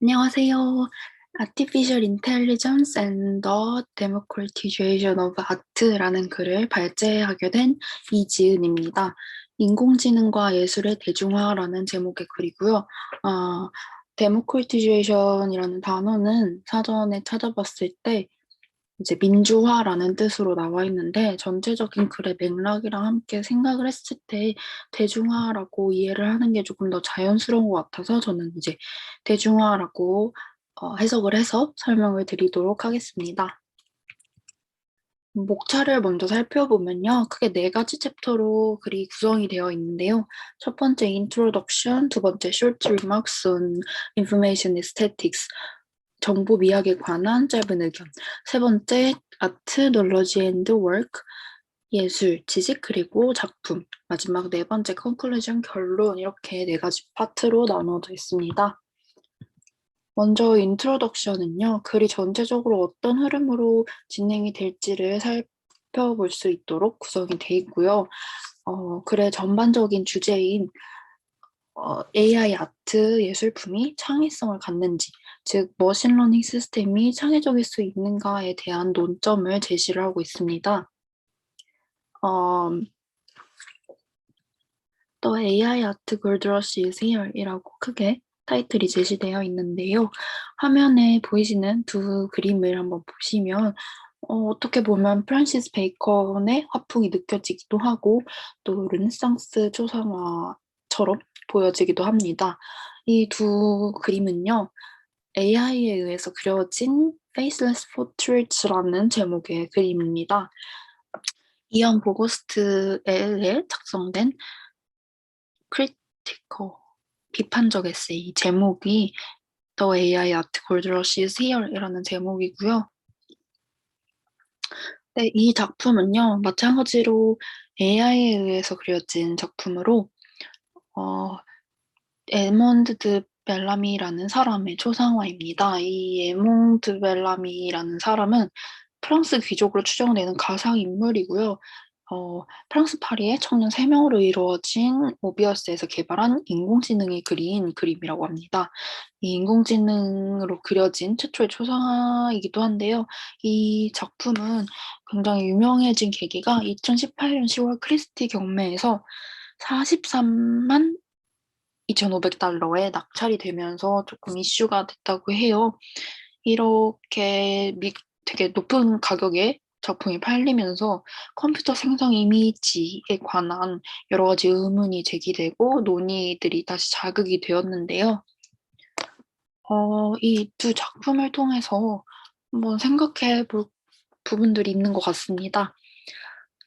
안녕하세요. Artificial Intelligence and the Democratization of Art라는 글을 발제하게 된 이지은입니다. 인공지능과 예술의 대중화라는 제목의 글이고요. democratization이라는 단어는 사전에 찾아봤을 때 이제 민주화라는 뜻으로 나와 있는데 전체적인 글의 맥락이랑 함께 생각을 했을 때 대중화라고 이해를 하는 게 조금 더 자연스러운 것 같아서 저는 이제 대중화라고 해석을 해서 설명을 드리도록 하겠습니다. 목차를 먼저 살펴보면요. 크게 네 가지 챕터로 글이 구성이 되어 있는데요. 첫 번째 introduction, 두 번째 short remarks on information aesthetics, 정보 미학에 관한 짧은 의견, 세 번째 art, knowledge and work, 예술, 지식, 그리고 작품, 마지막 네 번째 conclusion, 결론, 이렇게 네 가지 파트로 나눠져 있습니다. 먼저 인트로덕션은요, 글이 전체적으로 어떤 흐름으로 진행이 될지를 살펴볼 수 있도록 구성이 돼 있고요. 글의 전반적인 주제인 AI 아트 예술품이 창의성을 갖는지, 즉 머신러닝 시스템이 창의적일 수 있는가에 대한 논점을 제시를 하고 있습니다. The AI Art Gold Rush is Here 이라고 크게 타이틀이 제시되어 있는데요. 화면에 보이시는 두 그림을 한번 보시면 어떻게 보면 프란시스 베이컨의 화풍이 느껴지기도 하고 또 르네상스 초상화처럼 보여지기도 합니다. 이 두 그림은요. AI에 의해서 그려진 Faceless Portraits라는 제목의 그림입니다. 이언 보고스트에 의해 작성된 크리티컬, 비판적 에세이 제목이 The AI Art Gold Rush is Here 이라는 제목이고요. 네, 이 작품은요, 마찬가지로 AI에 의해서 그려진 작품으로, 에몬드 드 벨라미라는 사람의 초상화입니다. 이 에몬드 벨라미라는 사람은 프랑스 귀족으로 추정되는 가상인물이고요. 프랑스 파리의 청년 3명으로 이루어진 모비어스에서 개발한 인공지능이 그린 그림이라고 합니다. 이 인공지능으로 그려진 최초의 초상화이기도 한데요. 이 작품은 굉장히 유명해진 계기가 2018년 10월 크리스티 경매에서 43만 2,500달러에 낙찰이 되면서 조금 이슈가 됐다고 해요. 이렇게 되게 높은 가격에 작품이 팔리면서 컴퓨터 생성 이미지에 관한 여러 가지 의문이 제기되고 논의들이 다시 자극이 되었는데요. 이 두 작품을 통해서 한번 생각해 볼 부분들이 있는 것 같습니다.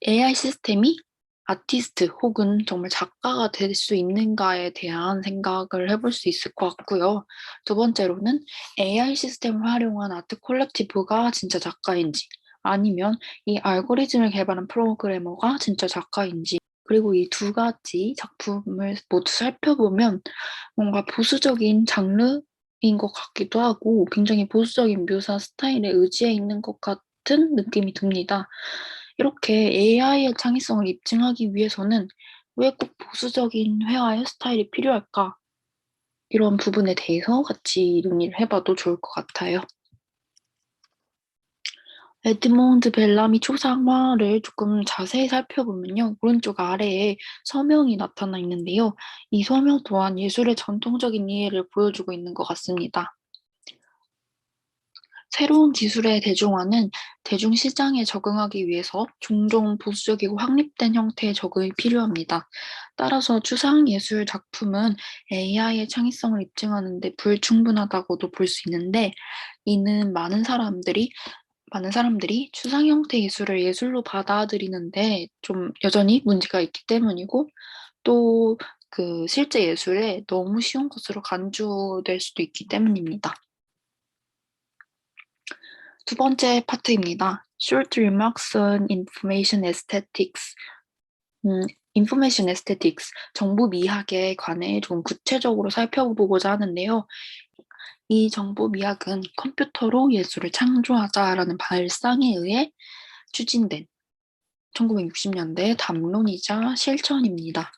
AI 시스템이 아티스트 혹은 정말 작가가 될 수 있는가에 대한 생각을 해볼 수 있을 것 같고요. 두 번째로는 AI 시스템을 활용한 아트 콜렉티브가 진짜 작가인지 아니면 이 알고리즘을 개발한 프로그래머가 진짜 작가인지 그리고 이 두 가지 작품을 모두 살펴보면 뭔가 보수적인 장르인 것 같기도 하고 굉장히 보수적인 묘사 스타일에 의지해 있는 것 같은 느낌이 듭니다. 이렇게 AI의 창의성을 입증하기 위해서는 왜 꼭 보수적인 회화의 스타일이 필요할까? 이런 부분에 대해서 같이 논의를 해봐도 좋을 것 같아요. 에드몽드 벨라미 초상화를 조금 자세히 살펴보면요. 오른쪽 아래에 서명이 나타나 있는데요. 이 서명 또한 예술의 전통적인 이해를 보여주고 있는 것 같습니다. 새로운 기술의 대중화는 대중시장에 적응하기 위해서 종종 보수적이고 확립된 형태의 적응이 필요합니다. 따라서 추상예술 작품은 AI의 창의성을 입증하는 데 불충분하다고도 볼 수 있는데 이는 많은 사람들이 추상 형태 예술을 예술로 받아들이는데 좀 여전히 문제가 있기 때문이고 또 그 실제 예술에 너무 쉬운 것으로 간주될 수도 있기 때문입니다. 두 번째 파트입니다. Short remarks on information aesthetics. information aesthetics, 정보 미학에 관해 좀 구체적으로 살펴보고자 하는데요. 이 정보 미학은 컴퓨터로 예술을 창조하자라는 발상에 의해 추진된 1960년대 담론이자 실천입니다.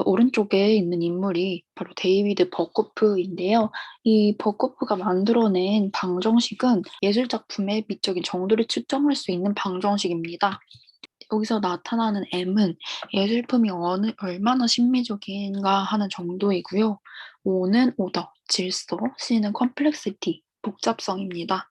오른쪽에 있는 인물이 바로 데이비드 버코프인데요. 이 버코프가 만들어낸 방정식은 예술 작품의 미적인 정도를 측정할 수 있는 방정식입니다. 여기서 나타나는 M은 예술품이 얼마나 심미적인가 하는 정도이고요. O는 오더, 질서, C는 컴플렉시티, 복잡성입니다.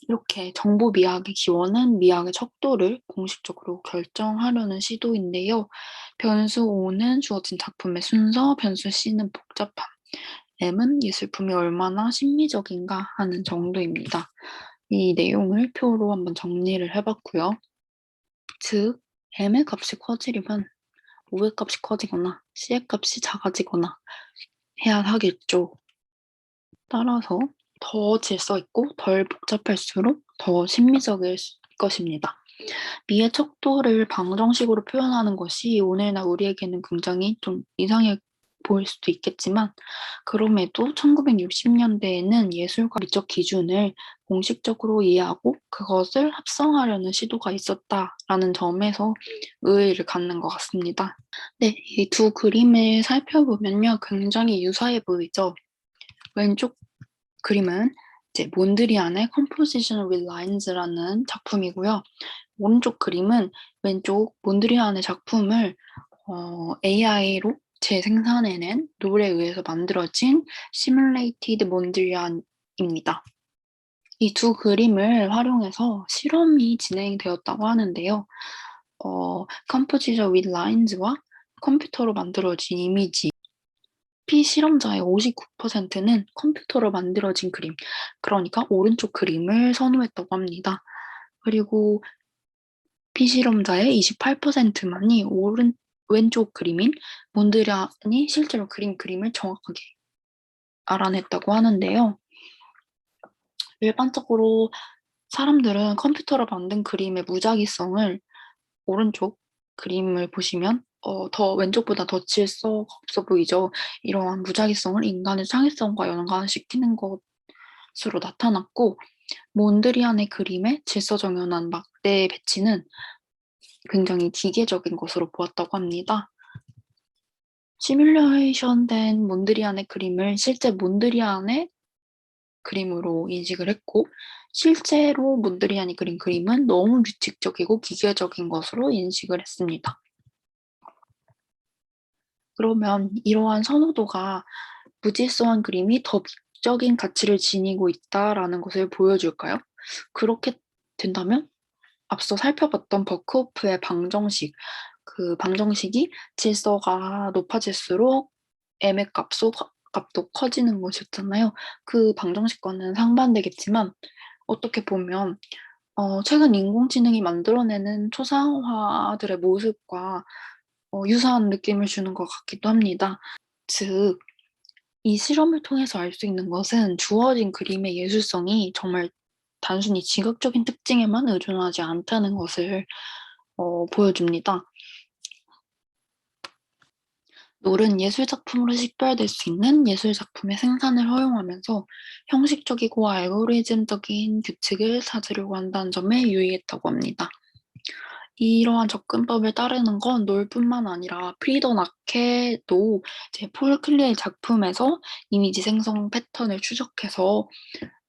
이렇게 정보 미학의 기원은 미학의 척도를 공식적으로 결정하려는 시도인데요. 변수 O는 주어진 작품의 순서, 변수 C는 복잡함, M은 예술품이 얼마나 심미적인가 하는 정도입니다. 이 내용을 표로 한번 정리를 해봤고요. 즉, M의 값이 커지려면 O의 값이 커지거나 C의 값이 작아지거나 해야 하겠죠. 따라서 더 질서 있고 덜 복잡할수록 더 심미적일 것입니다. 미의 척도를 방정식으로 표현하는 것이 오늘날 우리에게는 굉장히 좀 이상해 보일 수도 있겠지만 그럼에도 1960년대에는 예술과 미적 기준을 공식적으로 이해하고 그것을 합성하려는 시도가 있었다라는 점에서 의의를 갖는 것 같습니다. 네, 이 두 그림을 살펴보면요. 굉장히 유사해 보이죠? 왼쪽 그림은 이제 몬드리안의 Composition with Lines라는 작품이고요. 오른쪽 그림은 왼쪽 몬드리안의 작품을 AI로 재생산해낸 롤에 의해서 만들어진 Simulated 몬드리안입니다. 이 두 그림을 활용해서 실험이 진행되었다고 하는데요. Composition with Lines와 컴퓨터로 만들어진 이미지 피실험자의 59%는 컴퓨터로 만들어진 그림, 그러니까 오른쪽 그림을 선호했다고 합니다. 그리고 피실험자의 28%만이 왼쪽 그림인 몬드리안이 실제로 그린 그림을 정확하게 알아냈다고 하는데요. 일반적으로 사람들은 컴퓨터로 만든 그림의 무작위성을 오른쪽 그림을 보시면 더 왼쪽보다 더 질서가 없어 보이죠. 이러한 무작위성을 인간의 창의성과 연관시키는 것으로 나타났고 몬드리안의 그림의 질서정연한 막대 배치는 굉장히 기계적인 것으로 보았다고 합니다. 시뮬레이션된 몬드리안의 그림을 실제 몬드리안의 그림으로 인식을 했고 실제로 몬드리안이 그린 그림은 너무 규칙적이고 기계적인 것으로 인식을 했습니다. 그러면 이러한 선호도가 무질서한 그림이 더 미적인 가치를 지니고 있다라는 것을 보여줄까요? 그렇게 된다면 앞서 살펴봤던 버크호프의 방정식, 그 방정식이 질서가 높아질수록 M의 값도 커지는 것이었잖아요. 그 방정식과는 상반되겠지만 어떻게 보면 최근 인공지능이 만들어내는 초상화들의 모습과 유사한 느낌을 주는 것 같기도 합니다. 즉, 이 실험을 통해서 알 수 있는 것은 주어진 그림의 예술성이 정말 단순히 지각적인 특징에만 의존하지 않다는 것을 보여줍니다. 롤은 예술작품으로 식별될 수 있는 예술작품의 생산을 허용하면서 형식적이고 알고리즘적인 규칙을 찾으려고 한다는 점에 유의했다고 합니다. 이러한 접근법을 따르는 건 롤뿐만 아니라 프리더 나케도 이제 폴 클리의 작품에서 이미지 생성 패턴을 추적해서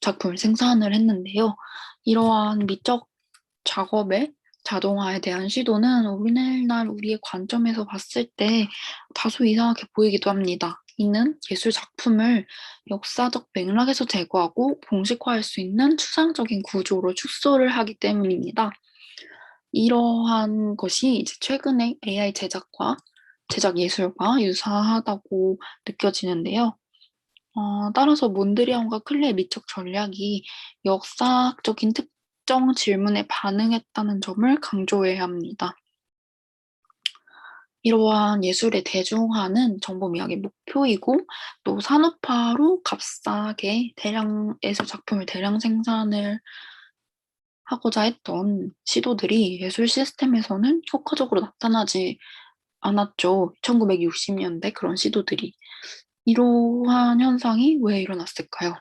작품을 생산을 했는데요. 이러한 미적 작업의 자동화에 대한 시도는 오늘날 우리의 관점에서 봤을 때 다소 이상하게 보이기도 합니다. 이는 예술 작품을 역사적 맥락에서 제거하고 공식화할 수 있는 추상적인 구조로 축소를 하기 때문입니다. 이러한 것이 이제 최근의 AI 제작 예술과 유사하다고 느껴지는데요. 따라서 몬드리안과 클레의 미적 전략이 역사적인 특정 질문에 반응했다는 점을 강조해야 합니다. 이러한 예술의 대중화는 정보미학의 목표이고 또 산업화로 값싸게 예술 작품을 대량 생산을 하고자 했던 시도들이 예술 시스템에서는 효과적으로 나타나지 않았죠. 1960년대 그런 시도들이. 이러한 현상이 왜 일어났을까요?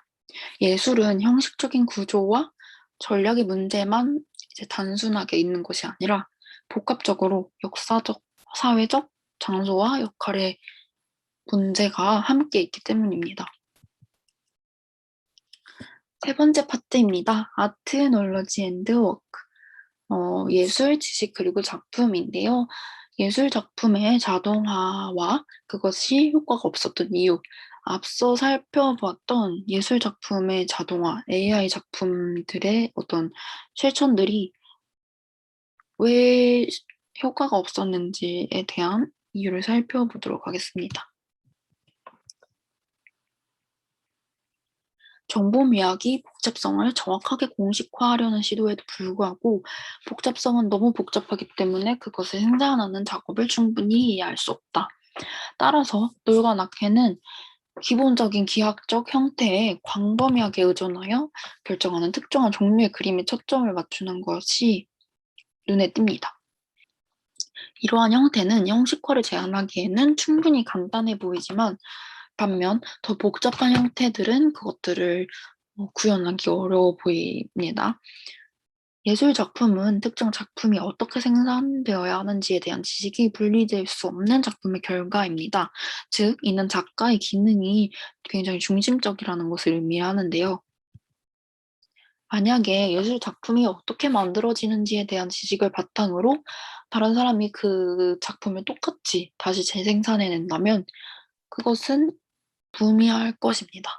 예술은 형식적인 구조와 전략의 문제만 이제 단순하게 있는 것이 아니라 복합적으로 역사적, 사회적, 장소와 역할의 문제가 함께 있기 때문입니다. 세 번째 파트입니다. 아트, 놀러지 앤드 워크. 예술, 지식, 그리고 작품인데요. 예술 작품의 자동화와 그것이 효과가 없었던 이유. 앞서 살펴봤던 예술 작품의 자동화, AI 작품들의 어떤 실천들이 왜 효과가 없었는지에 대한 이유를 살펴보도록 하겠습니다. 정보 미학이 복잡성을 정확하게 공식화하려는 시도에도 불구하고 복잡성은 너무 복잡하기 때문에 그것을 생산하는 작업을 충분히 이해할 수 없다. 따라서 놀과 낙해는 기본적인 기하적 형태의 광범위하게 의존하여 결정하는 특정한 종류의 그림에 초점을 맞추는 것이 눈에 띕니다. 이러한 형태는 형식화를 제한하기에는 충분히 간단해 보이지만 반면 더 복잡한 형태들은 그것들을 구현하기 어려워 보입니다. 예술 작품은 특정 작품이 어떻게 생산되어야 하는지에 대한 지식이 분리될 수 없는 작품의 결과입니다. 즉, 이는 작가의 기능이 굉장히 중심적이라는 것을 의미하는데요. 만약에 예술 작품이 어떻게 만들어지는지에 대한 지식을 바탕으로 다른 사람이 그 작품을 똑같이 다시 재생산해낸다면 그것은 무의미할 것입니다.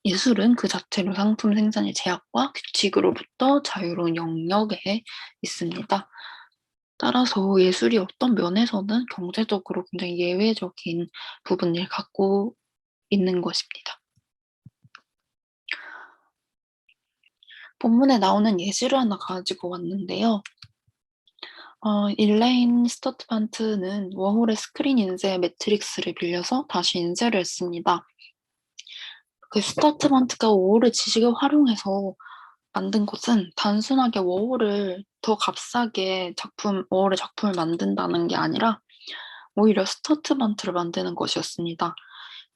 예술은 그 자체로 상품 생산의 제약과 규칙으로부터 자유로운 영역에 있습니다. 따라서 예술이 어떤 면에서는 경제적으로 굉장히 예외적인 부분을 갖고 있는 것입니다. 본문에 나오는 예시를 하나 가지고 왔는데요. 일레인 스터트반트는 워홀의 스크린 인쇄 매트릭스를 빌려서 다시 인쇄를 했습니다. 그 스터트반트가 워홀의 지식을 활용해서 만든 것은 단순하게 워홀을 더 값싸게 워홀의 작품을 만든다는 게 아니라 오히려 스터트반트를 만드는 것이었습니다.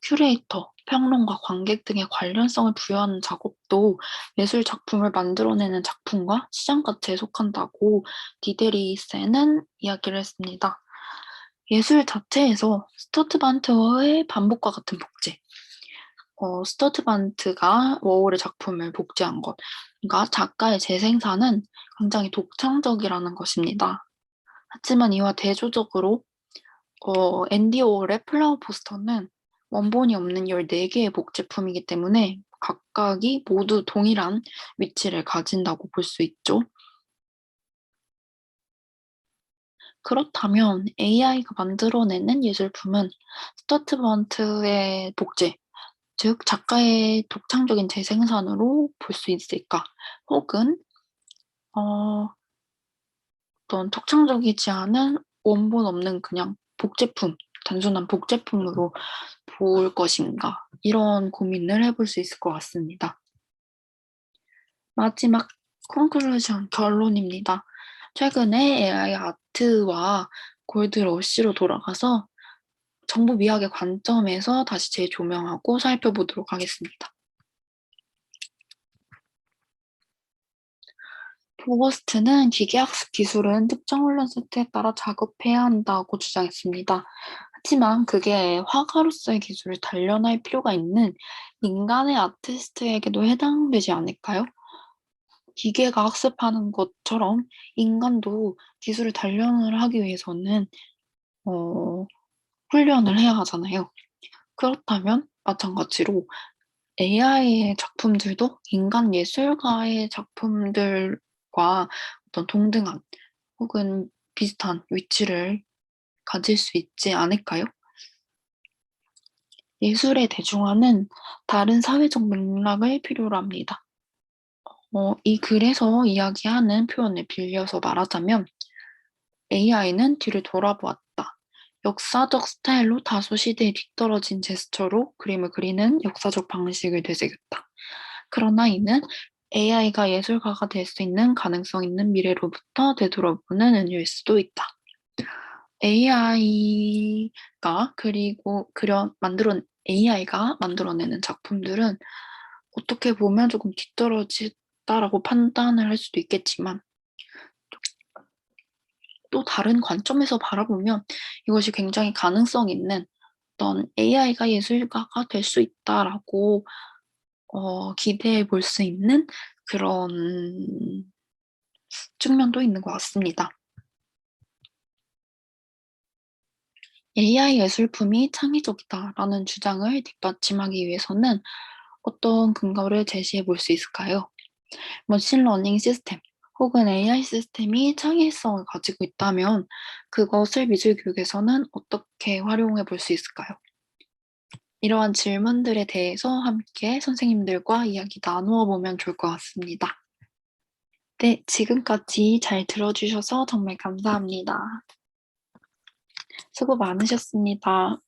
큐레이터, 평론가, 관객 등의 관련성을 부여하는 작업도 예술 작품을 만들어내는 작품과 시장 가치에 속한다고 디데리세는 이야기를 했습니다. 예술 자체에서 스터트반트의 반복과 같은 복제, 스터트반트가 워홀의 작품을 복제한 것, 그러니까 작가의 재생산은 굉장히 독창적이라는 것입니다. 하지만 이와 대조적으로 앤디 워홀의 플라워 포스터는 원본이 없는 14개의 복제품이기 때문에 각각이 모두 동일한 위치를 가진다고 볼 수 있죠. 그렇다면 AI가 만들어내는 예술품은 스터트번트의 복제, 즉 작가의 독창적인 재생산으로 볼 수 있을까? 혹은 어떤 독창적이지 않은 원본 없는 그냥 복제품, 단순한 복제품으로 볼 것인가? 이런 고민을 해볼 수 있을 것 같습니다. 마지막 컨클루전 결론입니다. 최근에 AI 아트와 골드러시로 돌아가서 정보 미학의 관점에서 다시 재조명하고 살펴보도록 하겠습니다. 포거스트는 기계학습 기술은 특정 훈련 세트에 따라 작업해야 한다고 주장했습니다. 하지만 그게 화가로서의 기술을 단련할 필요가 있는 인간의 아티스트에게도 해당되지 않을까요? 기계가 학습하는 것처럼 인간도 기술을 단련을 하기 위해서는 훈련을 해야 하잖아요. 그렇다면 마찬가지로 AI의 작품들도 인간 예술가의 작품들과 어떤 동등한 혹은 비슷한 위치를 가질 수 있지 않을까요? 예술의 대중화는 다른 사회적 맥락을 필요로 합니다. 이 글에서 이야기하는 표현을 빌려서 말하자면 AI는 뒤를 돌아보았다. 역사적 스타일로 다소 시대에 뒤떨어진 제스처로 그림을 그리는 역사적 방식을 되새겼다. 그러나 이는 AI가 예술가가 될 수 있는 가능성 있는 미래로부터 되돌아보는 은유일 수도 있다. AI가 만들어내는 작품들은 어떻게 보면 조금 뒤떨어지다라고 판단을 할 수도 있겠지만 또 다른 관점에서 바라보면 이것이 굉장히 가능성 있는 어떤 'AI가 예술가가 될 수 있다.'라고 기대해 볼 수 있는 그런 측면도 있는 것 같습니다. "AI 예술품이 창의적이다."라는 주장을 뒷받침하기 위해서는 어떤 근거를 제시해 볼 수 있을까요? 머신러닝 시스템 혹은 AI 시스템이 창의성을 가지고 있다면 그것을 미술 교육에서는 어떻게 활용해 볼 수 있을까요? 이러한 질문들에 대해서 함께 선생님들과 이야기 나누어 보면 좋을 것 같습니다. 네, 지금까지 잘 들어 주셔서 정말 감사합니다. 수고 많으셨습니다.